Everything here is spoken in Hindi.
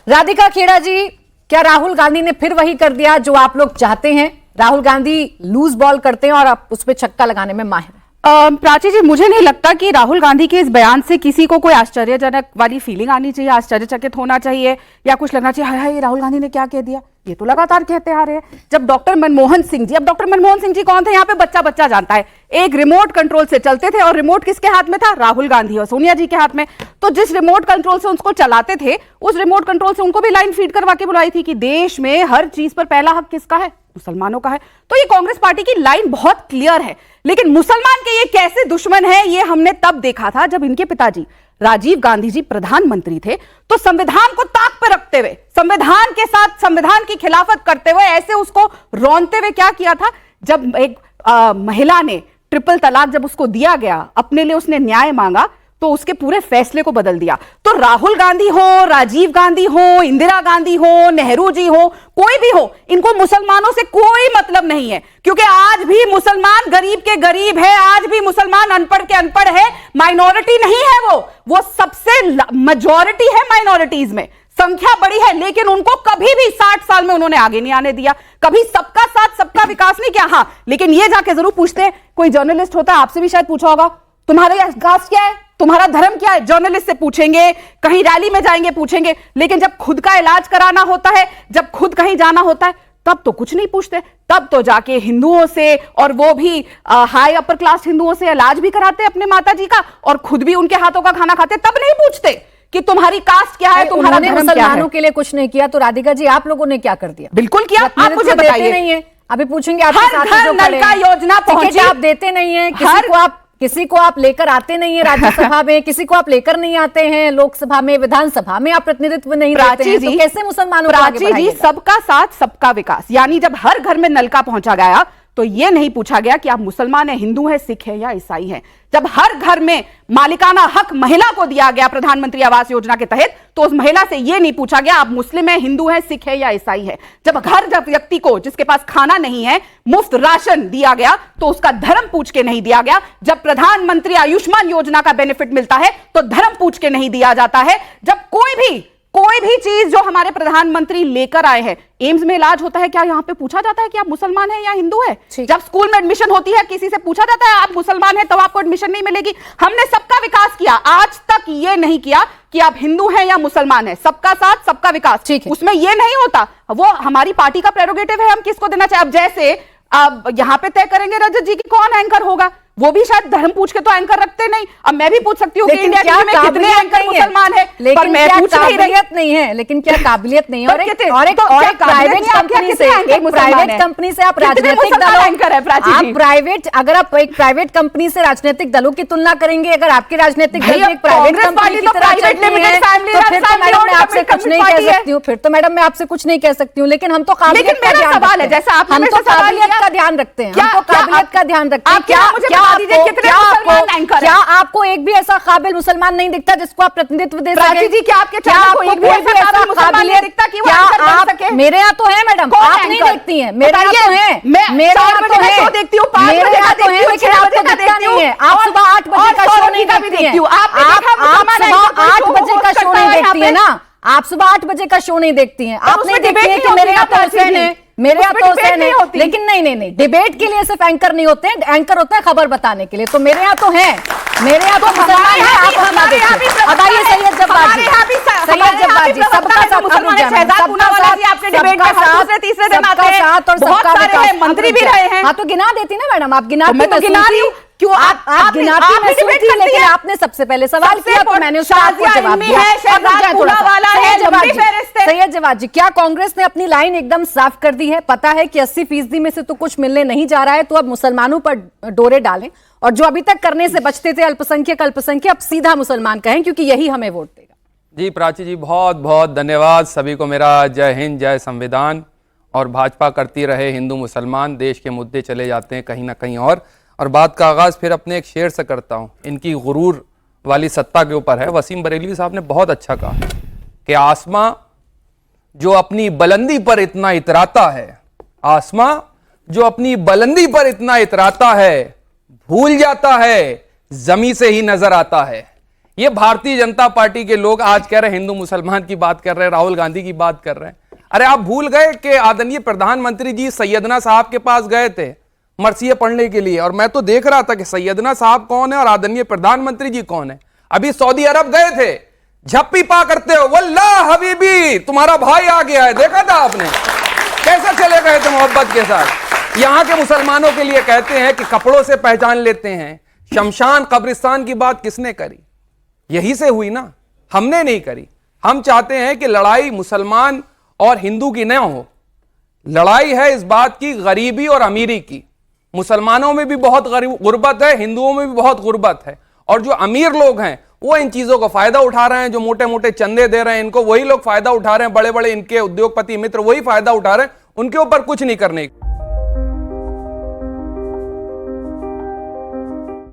राधिका खेड़ा जी, क्या राहुल गांधी ने फिर वही कर दिया जो आप लोग चाहते हैं? राहुल गांधी लूज बॉल करते हैं और आप उस पर छक्का लगाने में माहिर हैं। प्राची जी, मुझे नहीं लगता कि राहुल गांधी के इस बयान से किसी को कोई आश्चर्यजनक वाली फीलिंग आनी चाहिए, आश्चर्यचकित होना चाहिए या कुछ लगना चाहिए हाय हाय राहुल गांधी ने क्या कह दिया। ये तो लगातार कहते आ रहे हैं। जब डॉक्टर मनमोहन सिंह जी, अब डॉक्टर मनमोहन सिंह जी कौन थे? यहाँ पे बच्चा बच्चा जानता है। एक रिमोट कंट्रोल से चलते थे और रिमोट किसके हाथ में था? राहुल गांधी और सोनिया जी के हाथ में। तो जिस रिमोट कंट्रोल से उसको चलाते थे, उस रिमोट कंट्रोल से उनको भी लाइन फीड करवा के बुलाई थी कि देश में हर चीज पर पहला हक किसका है? मुसलमानों का है। तो ये कांग्रेस पार्टी की लाइन बहुत क्लियर है। लेकिन मुसलमान के ये कैसे दुश्मन है, ये हमने तब देखा था जब इनके पिताजी राजीव गांधी जी प्रधानमंत्री थे। तो संविधान को ताक पर रखते हुए, संविधान के साथ संविधान की खिलाफत करते हुए, ऐसे उसको रौनते हुए क्या किया था? जब एक महिला ने ट्रिपल तलाक जब उसको दिया गया, अपने लिए उसने न्याय मांगा, तो उसके पूरे फैसले को बदल दिया। तो राहुल गांधी हो, राजीव गांधी हो, इंदिरा गांधी हो, नेहरू जी हो, कोई भी हो, इनको मुसलमानों से कोई मतलब नहीं है। क्योंकि आज भी मुसलमान गरीब के गरीब है, आज भी मुसलमान अनपढ़ के अनपढ़ है। माइनॉरिटी नहीं है वो सबसे मेजॉरिटी है। माइनॉरिटीज में संख्या बड़ी है, लेकिन उनको कभी भी 60 साल में उन्होंने आगे नहीं आने दिया। कभी सबका साथ सबका विकास नहीं किया। हाँ, लेकिन ये जाके जरूर पूछते हैं, कोई जर्नलिस्ट होता है, आपसे भी शायद पूछा होगा, तुम्हारा कास्ट क्या है, तुम्हारा धर्म क्या है? जर्नलिस्ट से पूछेंगे, कहीं रैली में जाएंगे पूछेंगे। लेकिन जब खुद का इलाज कराना होता है, जब खुद कहीं जाना होता है, तब तो कुछ नहीं पूछते। तब तो जाके हिंदुओं से, और वो भी हाई अपर क्लास हिंदुओं से इलाज भी कराते अपने माता जी का, और खुद भी उनके हाथों का खाना खाते। तब नहीं पूछते कि तुम्हारी कास्ट क्या है, तुम्हारा धर्म क्या है। मुसलमानों के लिए कुछ नहीं किया, तो राधिका जी आप लोगों ने क्या कर दिया? बिल्कुल किया। आप मुझे बताइए। नहीं है, अभी पूछेंगे आपके हर घर नल का योजना पहुंची, आप देते नहीं है। किसी को आप लेकर आते नहीं है राज्यसभा में, किसी को आप लेकर नहीं आते हैं लोकसभा में, विधानसभा में आप प्रतिनिधित्व नहीं देते हैं, तो कैसे मुसलमानों को आगे बढ़ाइएगा? जी, सबका साथ सबका विकास, यानी जब हर घर में नल का पहुंचा गया तो यह नहीं पूछा गया कि आप मुसलमान हैं, हिंदू हैं, सिख हैं या ईसाई हैं। जब हर घर में मालिकाना हक महिला को दिया गया प्रधानमंत्री आवास योजना के तहत, तो उस महिला से यह नहीं पूछा गया आप मुस्लिम हैं, हिंदू हैं, सिख हैं या ईसाई हैं। जब व्यक्ति को, जिसके पास खाना नहीं है, मुफ्त राशन दिया गया, तो उसका धर्म पूछ के नहीं दिया गया। जब प्रधानमंत्री आयुष्मान योजना का बेनिफिट मिलता है, तो धर्म पूछ के नहीं दिया जाता है। जब कोई भी चीज जो हमारे प्रधानमंत्री लेकर आए हैं, एम्स में इलाज होता है, क्या यहां पे पूछा जाता है कि आप मुसलमान हैं या हिंदू हैं? जब स्कूल में एडमिशन होती है, किसी से पूछा जाता है आप मुसलमान हैं तो आपको एडमिशन नहीं मिलेगी? हमने सबका विकास किया, आज तक ये नहीं किया कि आप हिंदू हैं या मुसलमान हैं। सबका साथ सबका विकास, उसमें ये नहीं होता। वो हमारी पार्टी का प्रेरोगेटिव है, हम किसको देना चाहे। अब जैसे अब यहां पे तय करेंगे रजत जी की कौन एंकर होगा, वो भी शायद धर्म पूछ के तो एंकर रखते नहीं। अब मैं भी पूछ सकती हूँ कि इंडिया टीवी में कितने एंकर मुसलमान है, पर मैं पूछ नहीं रही। लेकिन क्या काबिलियत नहीं है? और एक प्राइवेट कंपनी से आप राजनीतिक अगर आप एक प्राइवेट कंपनी से राजनीतिक दलों की तुलना करेंगे, अगर आपके राजनीतिक दल एक प्राइवेट कंपनी की तरह चलती है, तो फिर तो मैडम मैं आपसे कुछ नहीं कह सकती हूँ। फिर तो मैडम मैं आपसे कुछ नहीं कह सकती हूँ। लेकिन हम तो काबिलियत का ध्यान रखते हैं, हम तो काबिलियत का ध्यान रखते हैं। क्या आपको एक भी ऐसा काबिल मुसलमान नहीं दिखता जिसको आप प्रतिनिधित्व दे सके? जी, क्या आपके एक भी ऐसा काबिलियत दिखता कि वो आप सके? मेरे यहाँ तो है मैडम, आप नहीं देखती हैं। मेरे यहाँ तो है, मेरे यहाँ तो है, देखती हूँ, मेरे यहाँ तो है, लेकिन आपको दिखता नहीं है। आप सुबह 8 बजे का शो नहीं देखती हैं। आप सुबह 8 बजे का शो नहीं देखती है ना, आप सुबह 8 बजे का शो नहीं देखती हैं। आप नहीं देखती हैं कि मेरे यहाँ तो हुसैन है, मेरे यहाँ तो हुसैन है। लेकिन नहीं, डिबेट के लिए सिर्फ एंकर नहीं होते हैं, एंकर होता है खबर बताने के लिए। तो मेरे यहाँ तो है, मेरे यहाँ तो मुसलमान है, आप अपना देखिए। अब आइए सैयद जब्बार जी, सबका साथ, सबका साथ, मंत्री भी रहे हैं। हाँ, तो गिना देती ना मैडम, आप गिनाती तो गिना रही हूँ। क्यों आप गिनाती में सुनती, लेकिन आपने सबसे पहले सवाल किया तो मैंने उसका जवाब दिया। सैयद जवाद जी, क्या कांग्रेस ने अपनी लाइन एकदम साफ कर दी है? पता है कि 80% में से तो कुछ मिलने नहीं जा रहा है, तो अब मुसलमानों पर डोरे डालें, और जो अभी तक करने से बचते थे अल्पसंख्यक अब सीधा मुसलमान कहें, क्योंकि यही हमें वोट देगा। जी प्राची जी, बहुत बहुत धन्यवाद। सभी को मेरा जय हिंद, जय संविधान। और भाजपा करती रहे हिंदू मुसलमान, देश के मुद्दे चले जाते हैं कहीं ना कहीं और बात का आगाज फिर अपने एक शेर से करता हूं, इनकी गुरूर वाली सत्ता के ऊपर है। वसीम बरेलवी साहब ने बहुत अच्छा कहा कि आसमां जो अपनी बुलंदी पर इतना इतराता है, आसमां जो अपनी बुलंदी पर इतना इतराता है, भूल जाता है जमी से ही नजर आता है। ये भारतीय जनता पार्टी के लोग आज कह रहे हैं हिंदू मुसलमान की बात कर रहे हैं, राहुल गांधी की बात कर रहे हैं। अरे आप भूल गए कि आदरणीय प्रधानमंत्री जी सैयदना साहब के पास गए थे मरसिया पढ़ने के लिए, और मैं तो देख रहा था कि सैयदना साहब कौन है और आदरणीय प्रधानमंत्री जी कौन है। अभी सऊदी अरब गए थे, झप्पी पा करते हो, वल्लाह हबीबी तुम्हारा भाई आ गया है, देखा था आपने कैसे चले गए थे मोहब्बत के साथ। यहां के मुसलमानों के लिए कहते हैं कि कपड़ों से पहचान लेते हैं। शमशान कब्रिस्तान की बात किसने करी? यही से हुई ना, हमने नहीं करी। हम चाहते हैं कि लड़ाई मुसलमान और हिंदू की न हो, लड़ाई है इस बात की गरीबी और अमीरी की। मुसलमानों में भी बहुत गुर्बत है, हिंदुओं में भी बहुत गुर्बत है, और जो अमीर लोग हैं वो इन चीजों का फायदा उठा रहे हैं। जो मोटे मोटे चंदे दे रहे हैं इनको वही लोग फायदा उठा रहे हैं, बड़े बड़े इनके उद्योगपति मित्र वही फायदा उठा रहे हैं, उनके ऊपर कुछ नहीं करने।